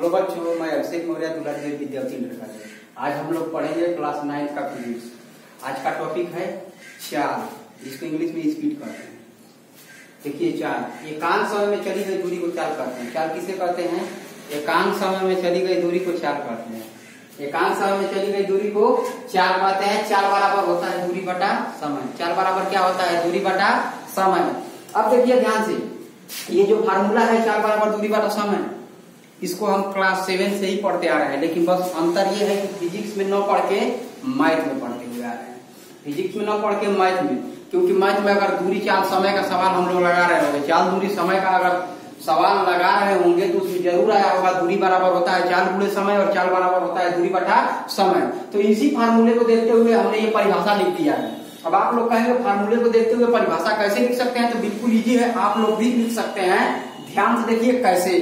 Hello बच्चों, मैं अभिषेक मौर्य दुलारी विद्यार्थी लड़का। आज हम लोग पढ़ेंगे क्लास 9 का फिजिक्स। आज का टॉपिक है चाल, जिसको इंग्लिश में स्पीड कहते हैं। देखिए चाल, एकांक समय में चली गई दूरी को चाल कहते हैं। चाल किसे कहते हैं? एकांक समय में चली गई दूरी को चाल कहते हैं। एकांक समय में चली गई दूरी को चाल कहते हैं। चाल बराबर होता है दूरी बटा समय। चाल बराबर क्या होता है? दूरी बटा समय। अब देखिए ध्यान से, ये जो फार्मूला है चाल बराबर दूरी बटा समय, इसको हम क्लास 7 से ही पढ़ते आ रहे हैं, लेकिन बस अंतर ये है कि फिजिक्स में न पढ़ के मैथ में पढ़ते हुए आ रहे हैं। फिजिक्स में न पढ़ के मैथ में, क्योंकि मैथ में अगर दूरी चाल समय का सवाल हम लोग लगा रहे होंगे, चाल दूरी समय का अगर सवाल लगा रहे होंगे तो उसमें जरूर आया होगा दूरी बराबर होता है चाल गुणे समय और चाल बराबर होता है दूरी बटा समय। तो इसी फार्मूले को देखते हुए हमने ये परिभाषा लिख दिया है। अब आप लोग कहेंगे फार्मूले को देखते हुए परिभाषा कैसे लिख सकते हैं? तो बिल्कुल इजी है, आप लोग भी लिख सकते हैं। ध्यान से देखिए कैसे,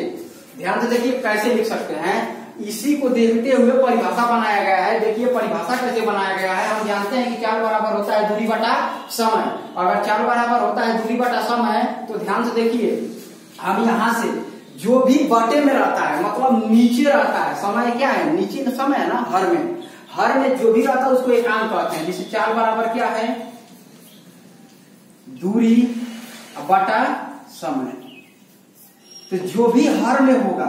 ध्यान से देखिए कैसे लिख सकते हैं। इसी को देखते हुए परिभाषा बनाया गया है। देखिए परिभाषा कैसे बनाया गया है। हम जानते हैं कि चाल बराबर होता है दूरी बटा समय। अगर चाल बराबर होता है दूरी बटा समय तो ध्यान से देखिए, हम यहाँ से जो भी बटे में रहता है, मतलब नीचे रहता है, समय क्या है? नीचे समय है ना, हर में जो भी रहता है उसको एकांक कहते हैं। जिससे चाल बराबर क्या है? दूरी बटा समय। तो जो भी हर में होगा,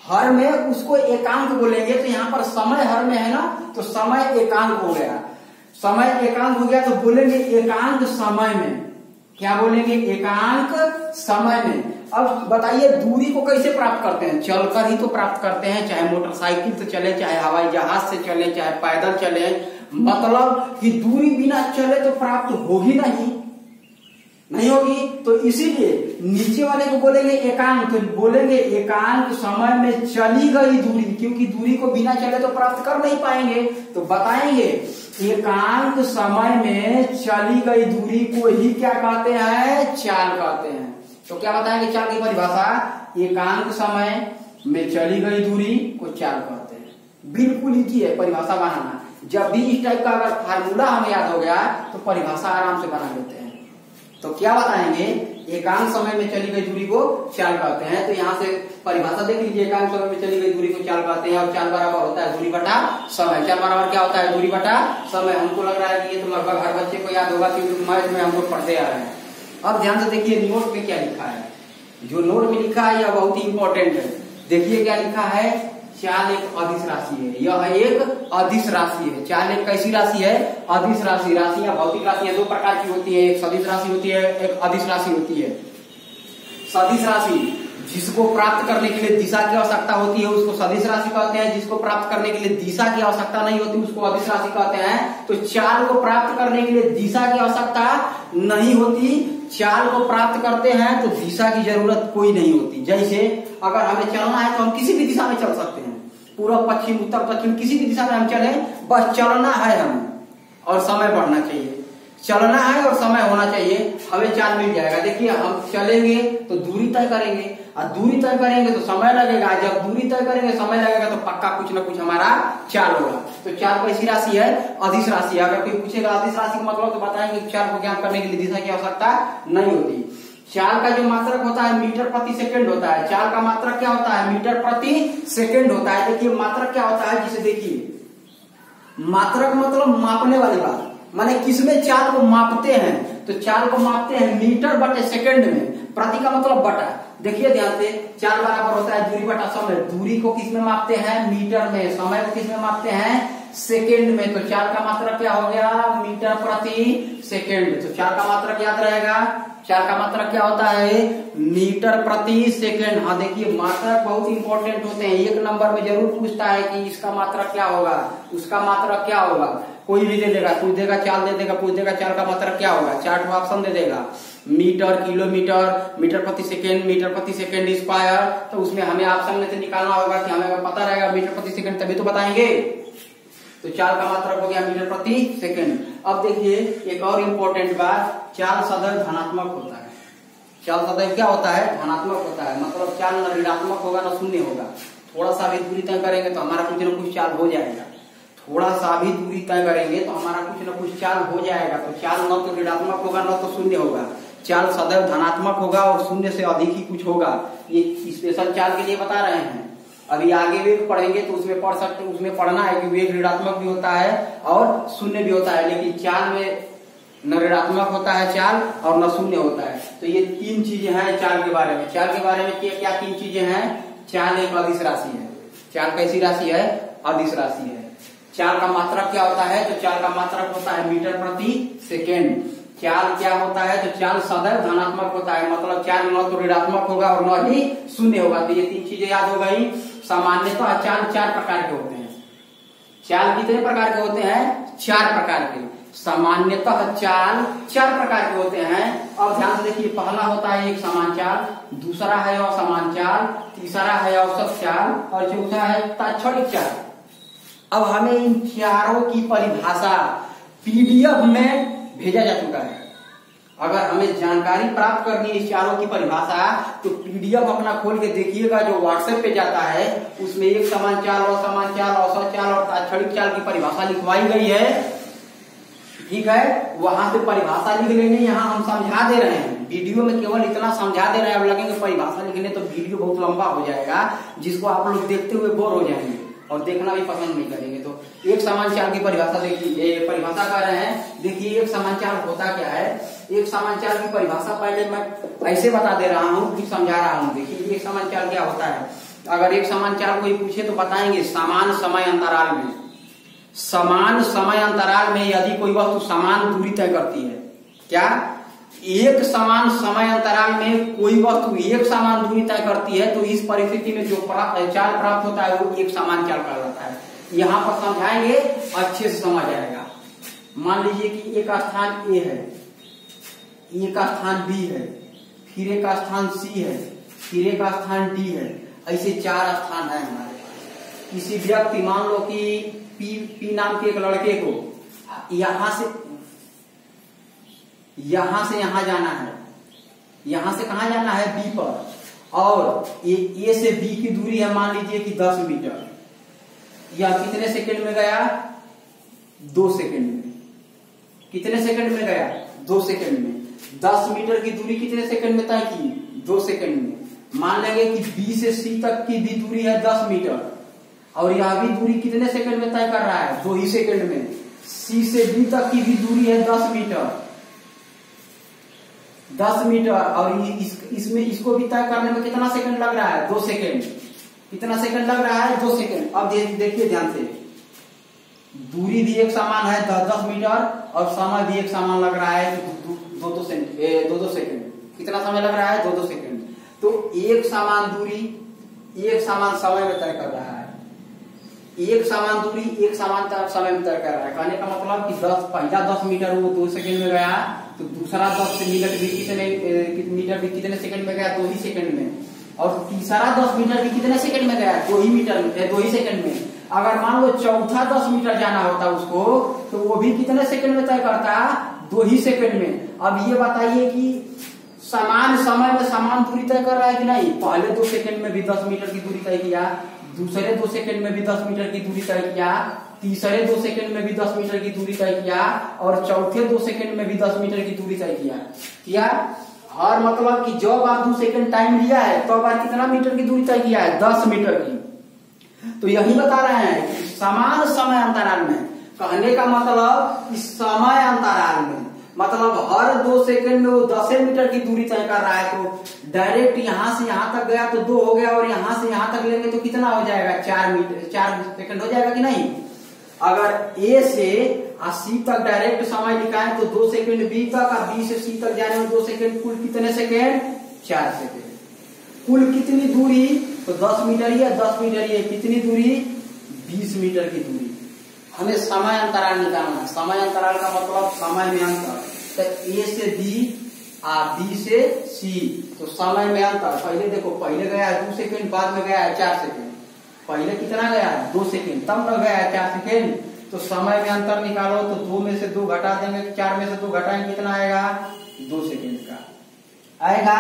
हर में उसको एकांक बोलेंगे। तो यहाँ पर समय हर में है ना, तो समय एकांक हो गया। समय एकांक हो गया तो बोलेंगे एकांक समय में। क्या बोलेंगे? एकांक समय में। अब बताइए दूरी को कैसे प्राप्त करते हैं? चलकर ही तो प्राप्त करते हैं, चाहे मोटरसाइकिल से चले, चाहे हवाई जहाज से चले, चाहे पैदल चले। मतलब कि दूरी बिना चले तो प्राप्त होगी नहीं होगी। तो इसीलिए नीचे वाले को बोलेंगे एकांक। तो बोलेंगे एकांक समय में चली गई दूरी, क्योंकि दूरी को बिना चले तो प्राप्त कर नहीं पाएंगे। तो बताएंगे एकांक समय में चली गई दूरी को ही क्या कहते हैं? चाल कहते हैं। तो क्या बताएंगे चाल की परिभाषा? एकांक समय में चली गई दूरी को चाल कहते हैं। बिल्कुल इजी है परिभाषा बनाना। जब भी इस टाइप का अगर फार्मूला हमें याद हो गया तो परिभाषा आराम से बना लेते हैं। तो क्या बताएंगे? एकांक समय में चली गई दूरी को चाल कहते हैं। तो यहाँ से परिभाषा देख लीजिए, एकांक समय में चली गई दूरी को चाल कहते हैं और चाल बराबर होता है दूरी बटा समय। चाल बराबर क्या होता है? दूरी बटा समय। हमको लग रहा है कि ये तो लगभग हर बच्चे को याद होगा, क्योंकि मैथ में हम लोग पढ़ते आ रहे हैं। अब ध्यान से देखिए नोट में क्या लिखा है। जो नोट में लिखा है यह बहुत ही इंपॉर्टेंट है। देखिए क्या लिखा है? चाल एक अदिश राशि है। यह एक अदिश राशि है। चाल एक कैसी राशि है? अदिश राशि। राशियां भौतिक राशियां दो प्रकार की होती है, एक सदिश राशि होती है, एक अदिश राशि होती है। सदिश राशि जिसको प्राप्त करने के लिए दिशा की आवश्यकता होती है उसको सदिश राशि कहते हैं। जिसको प्राप्त करने के लिए दिशा की आवश्यकता नहीं होती उसको अदिश राशि कहते हैं। तो चाल को प्राप्त करने के लिए दिशा की आवश्यकता नहीं होती, चाल को प्राप्त करते हैं तो दिशा की जरूरत कोई नहीं होती। जैसे अगर हमें चलना है तो हम किसी भी दिशा में चल सकते हैं, पूर्व पश्चिम उत्तर पश्चिम किसी भी दिशा में हम चले, बस चलना है हमें और समय बढ़ना चाहिए। चलना है और समय होना चाहिए, हमें चाल मिल जाएगा। देखिए हम चलेंगे तो दूरी तय करेंगे और दूरी तय करेंगे तो समय लगेगा। जब दूरी तय करेंगे समय लगेगा तो पक्का कुछ ना कुछ हमारा चाल होगा। तो चाल कैसी राशि है? अदिश राशि। अगर कोई पूछेगा अदिश राशि का मतलब, तो बताएंगे चाल को ज्ञात करने के लिए दिशा की आवश्यकता नहीं होती। चाल का जो मात्रक होता है मीटर प्रति सेकंड होता है। चाल का मात्रक क्या होता है? मीटर प्रति सेकंड होता है। देखिए मात्रक क्या होता है, जिसे देखिए मात्रक मतलब मापने वाली बात, माने किसमें चाल को मापते हैं? तो चाल को मापते हैं मीटर बटे सेकंड में। प्रति का मतलब बटा। देखिए ध्यान से, चाल बराबर होता है दूरी बटा समय। दूरी को किसमें मापते हैं? मीटर में। समय को किसमें मापते हैं? सेकंड में। तो चाल का मात्रक क्या हो गया? मीटर प्रति सेकंड। तो चाल का मात्रक याद रहेगा। चाल का मात्रक क्या होता है? मीटर प्रति सेकंड। हाँ देखिए मात्रक बहुत इंपॉर्टेंट होते हैं। एक नंबर में जरूर पूछता है कि इसका मात्रक क्या होगा, उसका मात्रक क्या होगा। कोई भी दे देगा, पूछ देगा चाल दे देगा, पूछ देगा चाल का मात्रक क्या होगा, 4 ऑप्शन दे देगा। मीटर, किलोमीटर, मीटर प्रति सेकंड स्क्वायर। तो उसमें हमें ऑप्शन में से निकालना होगा कि हमें पता रहेगा मीटर प्रति सेकंड, तभी तो बताएंगे। तो चाल का मात्रक हो गया मीटर प्रति सेकंड। अब देखिए एक और इम्पोर्टेंट बात, चाल सदैव धनात्मक होता है। चाल सदैव क्या होता है? धनात्मक होता है। मतलब चाल न ऋणात्मक होगा न शून्य होगा। थोड़ा सा भी दूरी तय करेंगे तो हमारा कुछ न कुछ चाल हो जाएगा। थोड़ा सा भी दूरी तय करेंगे तो हमारा कुछ न कुछ चाल हो जाएगा। तो चाल न तो ऋणात्मक होगा न तो शून्य होगा। चाल सदैव धनात्मक होगा और शून्य से अधिक ही कुछ होगा। ये स्पेशल चाल के लिए बता रहे हैं। अभी आगे वेग पढ़ेंगे तो उसमें पढ़ सकते, उसमें पढ़ना है कि वेग ऋणात्मक भी होता है और शून्य भी होता है, लेकिन चाल में न ऋणात्मक होता है चाल और न शून्य होता है। तो ये तीन चीजें हैं चाल के बारे में। चाल के बारे में क्या तीन चीजें हैं? चाल एक अदिश राशि है। चाल कैसी राशि है? अदिश राशि है। चाल का मात्रक क्या होता है? तो चाल का मात्रक होता है मीटर प्रति सेकेंड। चाल क्या होता है? तो चाल सदैव धनात्मक होता है, मतलब चाल न तो ऋणात्मक होगा और न ही शून्य होगा। तो ये तीन चीजें याद हो गई। सामान्यतः चाल चार प्रकार के होते हैं। चाल कितने प्रकार के होते हैं? चार प्रकार के। सामान्यतः चाल चार प्रकार के होते हैं। और ध्यान से देखिए, पहला होता है एक समान चाल, दूसरा है असमान चाल, तीसरा है औसत चाल और चौथा है तात्क्षणिक चाल। अब हमें इन चारों की परिभाषा पीडीएफ में भेजा जा चुका है। अगर हमें जानकारी प्राप्त करनी है इस चारों की परिभाषा तो पीडीएफ अपना खोल के देखिएगा, जो व्हाट्सएप पे जाता है उसमें एक समान चाल, असमान चाल, औसत चाल और तात्क्षणिक चाल की परिभाषा लिखवाई गई है। ठीक है, वहां से परिभाषा लिख लेंगे। यहाँ हम समझा दे रहे हैं, वीडियो में केवल इतना समझा दे रहे हैं। अब लगेंगे परिभाषा लिखने तो वीडियो बहुत लंबा हो जाएगा, जिसको आप लोग देखते हुए बोर हो जाएंगे और देखना भी पसंद नहीं करेंगे। तो एक समान चाल की परिभाषा देखिए, परिभाषा कर रहे हैं। देखिए एक समान चाल होता क्या है। एक समान चाल की परिभाषा पहले मैं ऐसे बता दे रहा हूँ, कुछ समझा रहा हूँ। देखिए एक समान चाल क्या होता है। अगर एक समान चाल कोई पूछे तो बताएंगे समान समय अंतराल में, समान समय अंतराल में यदि कोई वस्तु समान दूरी तय करती है। क्या? एक समान समय अंतराल में कोई वस्तु एक समान दूरी तय करती है तो इस परिस्थिति में जो चाल प्राप्त होता है वो एक समान चाल कहलाता है। यहाँ पर समझाएंगे, अच्छे से समझ आएगा। मान लीजिए कि एक स्थान ए है, एक स्थान बी है, फिर एक स्थान सी है, फिर एक स्थान डी है। ऐसे चार स्थान है हमारे पास। किसी व्यक्ति, मान लो कि पी नाम के एक लड़के को यहां से यहां जाना है, यहां से कहां जाना है? बी पर। और ए से बी की दूरी है मान लीजिए कि 10 मीटर। यह कितने सेकंड में गया? 2 सेकंड में। कितने सेकंड में गया? 2 सेकंड में। 10 मीटर की दूरी कितने सेकंड में तय की? 2 सेकंड में। मान लेंगे कि बी से सी तक की भी दूरी है 10 मीटर और यह भी दूरी कितने सेकंड में तय कर रहा है? 2 ही सेकंड में। सी से बी तक की भी दूरी है 10 मीटर, 10 मीटर। और इसमें इसको भी तय करने में कितना सेकंड लग रहा है? 2 सेकंड। कितना सेकंड लग रहा है? 2 सेकंड। अब देखिए ध्यान से, दूरी भी एक समान है 10 मीटर और समय भी एक समान लग रहा है 2 सेकंड। कितना समय लग रहा है? 2 सेकंड। तो एक समान दूरी एक समान समय में तय कर रहा है। एक समान दूरी एक समान समय में तय कर रहा है। कहने का मतलब कि पहला 10 मीटर वो 2 सेकंड में गया, तो दूसरा 10 मीटर भी कितने सेकंड में गया? 2 ही सेकंड में। और तीसरा 10 मीटर भी कितने सेकंड में गया? 2 ही सेकंड में। अगर मान लो चौथा 10 मीटर जाना होता उसको तो वो भी कितने सेकंड में तय करता? 2 ही सेकंड में। अब ये बताइए कि समान समय में समान दूरी तय कर रहा है कि नहीं? पहले 2 सेकंड में भी 10 मीटर की दूरी तय किया, दूसरे 2 सेकंड में भी 10 मीटर की दूरी तय किया, तीसरे 2 सेकंड में भी 10 मीटर की दूरी तय किया और चौथे 2 सेकंड में भी 10 मीटर की दूरी तय किया। और मतलब कि जब आप 2 सेकंड टाइम लिया है तो आप कितना मीटर की दूरी तय किया है? 10 मीटर की। तो यही बता रहे हैं कि समान समय अंतराल में, कहने का मतलब इस समय अंतराल में, मतलब हर 2 सेकंड में वो 10 मीटर की दूरी तय कर रहा है। तो डायरेक्ट यहां से यहां तक गया तो 2 हो गया और यहां से यहां तक लेंगे तो कितना हो जाएगा? 4 सेकंड हो जाएगा कि नहीं? अगर ए से सी तक डायरेक्ट समय लिखाएं तो 2 सेकंड बी तक और बी से सी तक जाने में 2 सेकंड, कुल कितने सेकंड? 4 सेकंड। कुल कितनी दूरी? तो 10 मीटर ही है, 10 मीटर ही है। कितनी दूरी? 20 मीटर की दूरी। हमें समय अंतराल निकालना है। समय अंतराल का मतलब समय में अंतर। तो ए से बी और बी से सी, तो समय में अंतर। पहले देखो, पहले गया है 2 सेकंड, बाद में गया है 4 सेकंड। पहले कितना गया है? 2 सेकंड, तब न गया है 4 सेकंड। तो समय में अंतर निकालो तो 2 में से 2 घटा देंगे, 4 में से 2 घटाएंगे, कितना आएगा? 2 सेकंड का आएगा।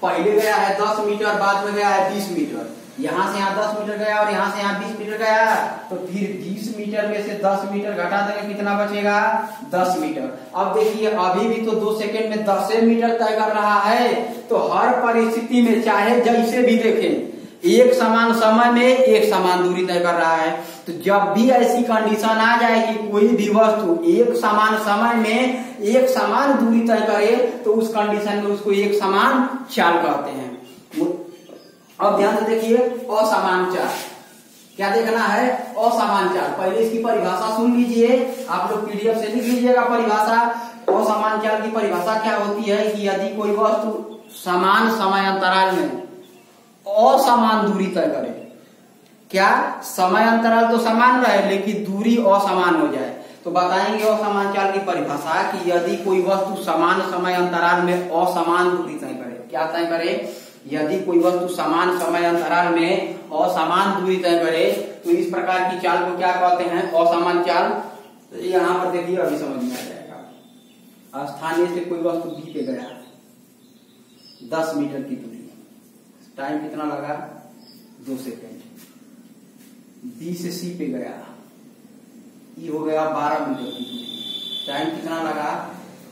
पहले गया है 10 मीटर, बाद में गया है 20 मीटर। यहाँ से यहाँ 10 मीटर गया और यहाँ से यहाँ 20 मीटर गया, तो फिर 20 मीटर में से 10 मीटर घटा देंगे, कितना बचेगा? 10 मीटर। अब देखिए, अभी भी तो 2 सेकंड में 10 मीटर तय कर रहा है। तो हर परिस्थिति में चाहे जैसे भी देखें, एक समान समय में एक समान दूरी तय कर रहा है। तो जब भी ऐसी कंडीशन आ जाए कि कोई भी वस्तु एक समान समय में एक समान दूरी तय करे तो उस कंडीशन में उसको एक समान चाल कहते हैं। अब ध्यान से देखिए, असमान चाल क्या देखना है? असमान चाल। पहले इसकी परिभाषा सुन लीजिए, आप लोग पीडीएफ से लिख लीजिएगा परिभाषा। असमान चाल की परिभाषा क्या होती है कि यदि कोई वस्तु समान समय अंतराल में असमान दूरी तय करे। क्या? समय अंतराल तो समान रहे लेकिन दूरी असमान हो जाए तो बताएंगे असमान चाल की परिभाषा कि यदि कोई वस्तु समान समय अंतराल में असमान दूरी तय करे। क्या तय करे? यदि कोई वस्तु समान समय अंतराल में असमान दूरी तय करे तो इस प्रकार की चाल को क्या कहते हैं? असमान चाल। तो यहाँ पर देखिए, अभी समझ में आ जाएगा। स्थानीय से कोई वस्तु बी पे गया 10 मीटर की दूरी, टाइम कितना लगा? 2 सेकेंड। बी से सी पे गया, ये हो गया 12 मीटर की दूरी, टाइम कितना लगा?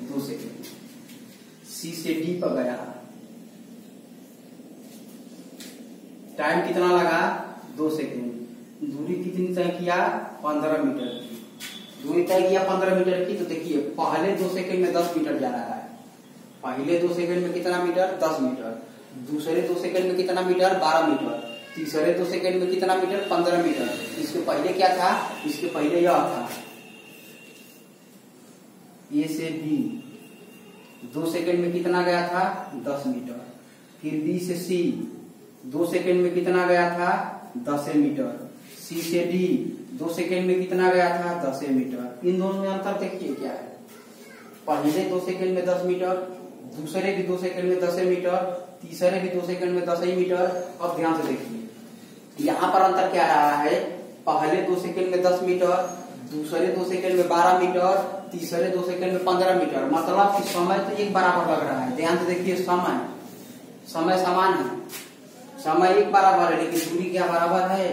2 सेकेंड। सी से डी पर गया, टाइम कितना लगा? 2 सेकेंड। दूरी कितनी तय किया? 15 मीटर की दूरी तय किया, 15 मीटर की। तो देखिए, पहले 2 सेकेंड में 10 मीटर जा रहा है। पहले 2 सेकेंड में कितना मीटर? 10 मीटर। दूसरे 2 सेकेंड में कितना मीटर? 12 मीटर। तीसरे 2 सेकेंड में कितना मीटर? 15 मीटर। इसके पहले क्या था? इसके पहले यह था ए से बी, 2 सेकेंड में कितना गया था? 10 मीटर। फिर बी से सी, 2 सेकेंड में कितना गया था? 10 मीटर। सी से डी, 2 सेकेंड में कितना गया था? 10 मीटर। इन दोनों में अंतर देखिए क्या है। पहले 2 सेकेंड में 10 मीटर, दूसरे भी 2 सेकेंड में 10 मीटर, तीसरे भी 2 सेकेंड में 10 मीटर। अब ध्यान से देखिए, यहाँ पर अंतर क्या रहा है? पहले 2 सेकेंड में 10 मीटर, दूसरे 2 सेकेंड में 12 मीटर, तीसरे 2 सेकेंड में 15 मीटर। मतलब कि समय तो एक बराबर लग रहा है। ध्यान से देखिए, समय समान है, समय एक बराबर है, लेकिन दूरी क्या बराबर है?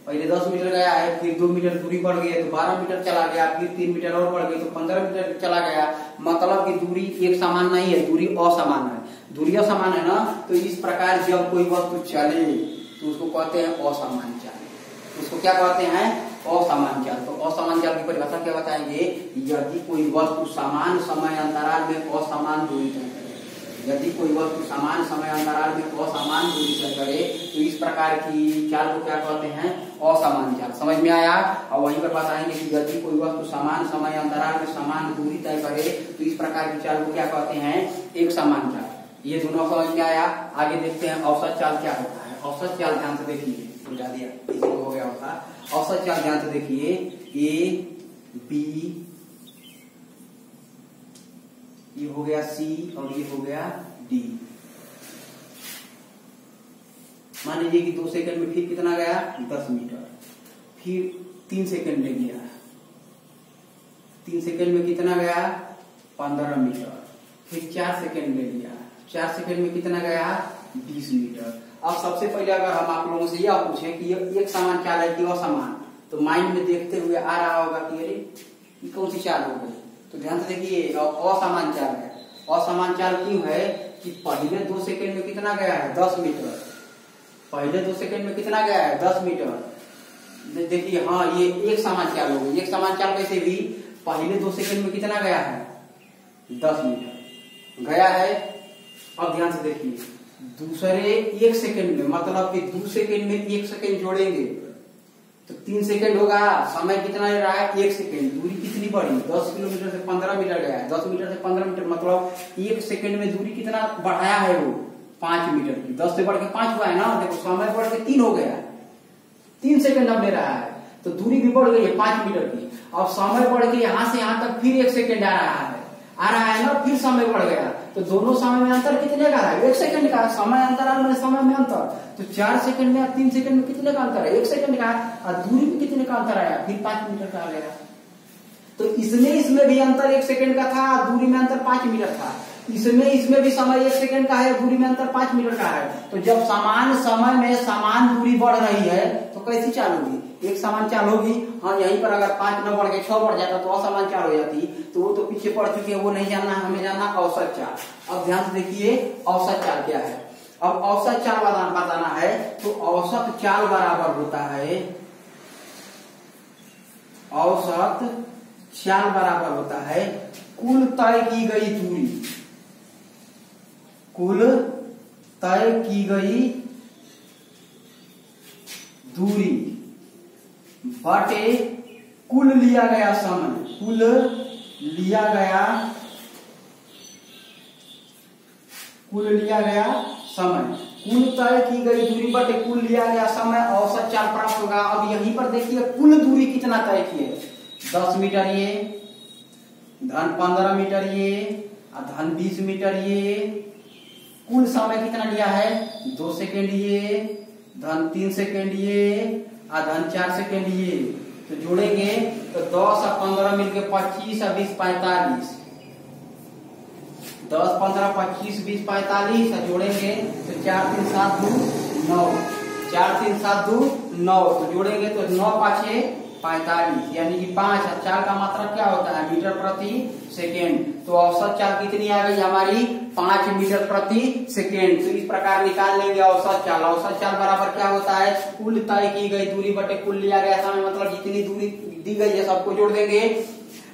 पहले 10 मीटर गया है, फिर 2 मीटर दूरी बढ़ गई तो 12 मीटर चला गया, फिर 3 मीटर और बढ़ गई तो 15 मीटर चला गया। मतलब कि दूरी एक समान नहीं है, दूरी असमान है। दूरी असमान है ना, तो इस प्रकार जब कोई वस्तु चले तो उसको कहते हैं असमान चाल। उसको क्या कहते हैं? असमान चाल। तो असमान चाल की परिभाषा क्या बताएंगे? यदि कोई वस्तु समान समय अंतराल में असमान दूरी तय करे। यदि कोई वस्तु समान समय अंतराल में असमान दूरी तय करे तो इस प्रकार की चाल को क्या कहते हैं? असमान चाल। समझ में आया? और वहीं पर बताएंगे कि यदि कोई वस्तु समान समय अंतराल में समान दूरी तय करे तो इस प्रकार की चाल को क्या कहते हैं? एक समान चाल। ये दोनों समझ में आया। आगे देखते हैं औसत चाल क्या होता है। औसत चाल ध्यान से देखिए, बुझा दिया, इसी हो गया होता। औसत चाल ध्यान से देखिए, ए बी, ये हो गया सी और ये हो गया डी। मान लीजिए कि 2 सेकंड में फिर कितना गया? 10 मीटर। फिर 3 सेकंड ले गया, 3 सेकंड में कितना गया? 15 मीटर। फिर 4 सेकंड ले लिया, 4 सेकंड में कितना गया? 20 मीटर। अब सबसे पहले अगर हम आप लोगों से यह पूछे कि ये एक समान चाल है कि असमान, तो माइंड में देखते हुए आ रहा होगा कि अरे ये कौन सी चाल हो गई? तो ध्यान से देखिए, असमान चाल है। असमान चाल क्यों है? कि पहले 2 सेकंड में कितना गया है? 10 मीटर। पहले 2 सेकंड में कितना गया है? 10 मीटर। देखिए, हाँ, ये एक समान चाल हो गई। एक समान चाल कैसे भी? पहले 2 सेकंड में कितना गया है? 10 मीटर गया है। अब ध्यान से देखिए, दूसरे 1 सेकंड में, मतलब कि 2 सेकंड में 1 सेकंड जोड़ेंगे तो 3 सेकंड होगा। समय कितना ले रहा है? 1 सेकंड। दूरी कितनी बढ़ी? 10 किलोमीटर से 15 मीटर गया है। 10 मीटर से 15 मीटर, मतलब 1 सेकंड में दूरी कितना बढ़ाया है वो? 5 मीटर की। 10 से बढ़ के 5 हुआ है ना। देखो, समय बढ़ के 3 हो गया, 3 सेकंड अब ले रहा है, तो दूरी भी बढ़ गई है 5 मीटर की। अब समय बढ़ के यहाँ से यहाँ तक फिर 1 सेकंड आ रहा है ना, फिर समय बढ़ गया। तो दोनों समय में अंतर कितने का है? 1 सेकंड का। समय अंतराल में समय में अंतर, तो 4 सेकंड में 3 सेकंड में कितने का अंतर है? 1 सेकंड का। और दूरी में कितने का अंतर आया? फिर 5 मीटर का आ गया। तो इसमें भी अंतर 1 सेकंड का था, दूरी में अंतर 5 मीटर था। इसमें भी समय 1 सेकंड का है, दूरी में अंतर 5 मीटर का है। तो जब समान समय में समान दूरी बढ़ रही है तो कैसी चाल होगी? एक समान चाल होगी। हाँ, यहीं पर अगर 5 न बढ़ के 6 बढ़ जाता तो असमान चाल हो जाती। तो वो तो पीछे पड़ चुकी है, वो नहीं जानना, हमें जानना औसत चाल। अब ध्यान से देखिए, औसत चाल क्या है? अब औसत चाल बताना है, तो औसत चाल बराबर होता है, औसत चाल बराबर होता है कुल तय की गई दूरी, कुल तय की गई दूरी बटे कुल लिया गया समय, कुल लिया गया समय, कुल तय की गई दूरी बटे कुल लिया गया समय, औसत चाल प्राप्त होगा। अब यहीं पर देखिए कुल दूरी कितना तय की है, 10 मीटर ये, धन 15 मीटर ये, धन 20 मीटर ये, कुल समय कितना लिया है 2 सेकेंड ये, धन 3 सेकेंड ये, धन 4 सेकेंड ये। तो जोड़ेंगे तो 10 और 15 मिलकर 25 और 20 45, 10 15 25 20 45, जोड़ेंगे तो 4 3 7 2 9, 4 3 7 2 9, तो जोड़ेंगे तो 9 5 45, यानी कि 5। चाल का मात्रा क्या होता है मीटर प्रति सेकेंड, तो औसत चाल कितनी आ गई हमारी 5 मीटर प्रति सेकेंड। तो इस प्रकार निकाल लेंगे औसत चाल। औसत चाल बराबर क्या होता है कुल तय की गई दूरी बटे कुल लिया गया समय, मतलब जितनी दूरी दी गई है सबको जोड़ देंगे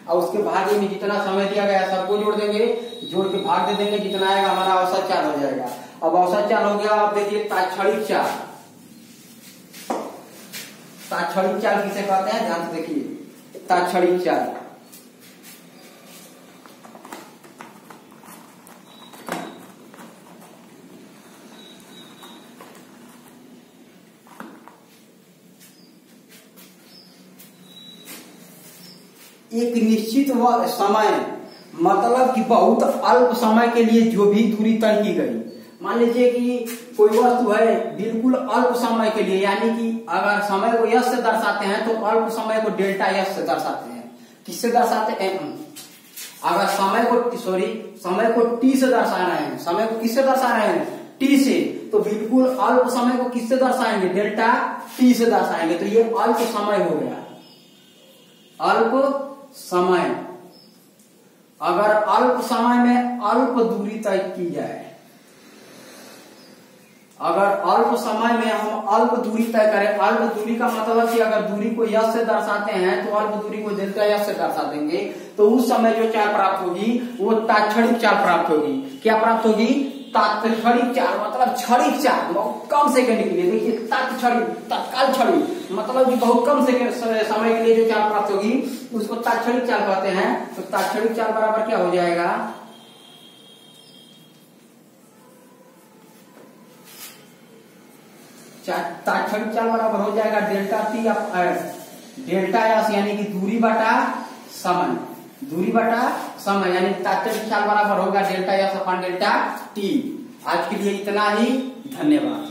और उसके भागे में जितना समय दिया गया सबको जोड़ देंगे, जोड़ के भाग दे देंगे, जितना आएगा हमारा औसत चाल हो जाएगा। अब औसत चाल हो गया। अब देखिए तात्क्षणिक चाल, तात्क्षणिक चाल किसे कहते हैं ध्यान से देखिए, तात्क्षणिक चाल एक निश्चित समय, मतलब कि बहुत अल्प समय के लिए जो भी दूरी तय की गई। मान लीजिए कि कोई वस्तु है बिल्कुल अल्प समय के लिए, यानी कि अगर समय को यश से दर्शाते हैं तो अल्प समय को डेल्टा यश से दर्शाते हैं। किससे दर्शाते हैं? अगर समय को टी से दर्शा रहे हैं, समय को किससे दर्शा रहे हैं टी से, तो बिल्कुल अल्प समय को किससे दर्शाएंगे डेल्टा टी से दर्शाएंगे। तो ये अल्प समय हो गया, अल्प समय। अगर अल्प समय में अल्प दूरी तय की जाए, अगर अल्प समय में हम अल्प दूरी तय करें, अल्प दूरी का मतलब कि अगर दूरी को यश से दर्शाते हैं तो अल्प दूरी को डेल्टा यश से दर्शा देंगे, तो उस समय जो चाल प्राप्त होगी वो तात्क्षणिक चाल प्राप्त होगी। क्या प्राप्त होगी? तात्क्षणिक चाल, मतलब क्षणिक चाल, बहुत कम सेकंड के लिए। देखिए तात्क्षणिक, तत्काल क्षणिक, मतलब कि बहुत कम सेकंड समय के लिए जो चाल प्राप्त होगी उसको तात्क्षणिक चाल कहते हैं। तो तात्क्षणिक चाल बराबर क्या हो जाएगा, तात्क्षणिक चाल बराबर हो जाएगा डेल्टा टी, डेल्टा यश यानी कि दूरी बटा समय, दूरी बटा समय, यानी तात्क्षणिक चाल बराबर होगा डेल्टा यश अपॉन डेल्टा टी। आज के लिए इतना ही, धन्यवाद।